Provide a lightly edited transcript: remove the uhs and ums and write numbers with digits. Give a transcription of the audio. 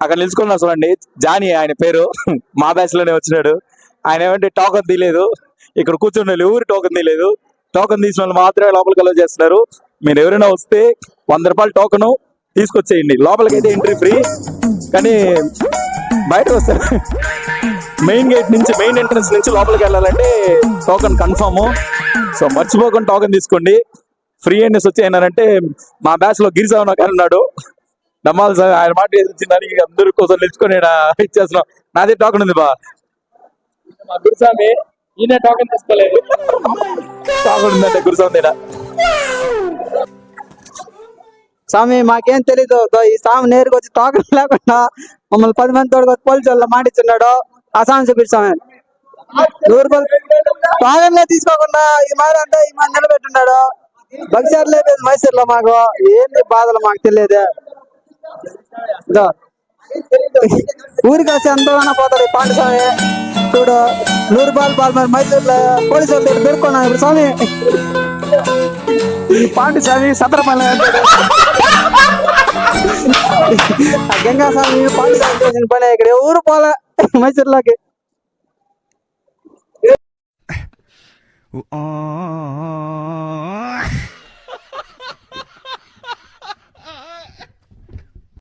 అక్కడ నిలుచుకున్నా చూడండి, జానీ ఆయన పేరు. మా బ్యాచ్ లోనే వచ్చినాడు. ఆయన ఏమంటే టోకన్ తీయలేదు, ఇక్కడ కూర్చున్న ఎవరు టోకన్ తీయలేదు. టోకన్ తీసిన వాళ్ళు మాత్రమే లోపలికి అలౌ చేస్తున్నారు. మీరు ఎవరైనా వస్తే 100 రూపాయలు టోకన్ తీసుకొచ్చేయండి. లోపలికి అయితే ఎంట్రీ ఫ్రీ, కానీ బయటకు వస్తారు మెయిన్ గేట్ నుంచి, మెయిన్ ఎంట్రన్స్ నుంచి లోపలికి వెళ్ళాలంటే టోకన్ కన్ఫర్మ్. సో మర్చిపోకుండా టోకన్ తీసుకోండి. ఫ్రీ ఎంట్రన్స్ వచ్చి ఏంటంటే మా బ్యాచ్ లో గిరిజావన్ ఒక ఉన్నాడు, నమ్మాలి సార్. ఆయన మాట వచ్చిన దానికి అందరి కోసం నిలుచుకొని ఇచ్చేస్తున్నాం. నాదే టోకన్ ఉంది బా, మా గురుస్వామి ఈయన టోకన్ తీసుకోలేదు. టోకన్ ఉందంటే గురుస్వామి. స్వామి మాకేం తెలీదు, ఈ స్వామి నేరుగా వచ్చి టోకన్ లేకుండా మమ్మల్ని 10 మంది తోడుగా పోలీసు వాళ్ళు మాటిచ్చున్నాడు. ఆ స్వామి చూపించు స్వామి. 100 రూపాయలు టోకన్లే తీసుకోకుండా ఈ మాదిరి అంటే ఈ మాది నిలబెట్టున్నాడు. బక్సార్ లేదు మైసూర్లో, మాకు ఏంది బాధలు మాకు తెలియదు. ఊరికి వస్తే ఎంతగానో పోతాడు ఈ పాండు స్వామి. చూడు 100 రూపాయలు పాలు మరి మైసూర్లో పోలీసు వాళ్ళు దొరుకున్నాను ఇప్పుడు స్వామి. ఈ పాండు స్వామి సతరపల్లి గంగా స్వామి పాండు స్వామి చేసిన పని ఇక్కడ ఎవరు పోలే మైసూర్లోకి.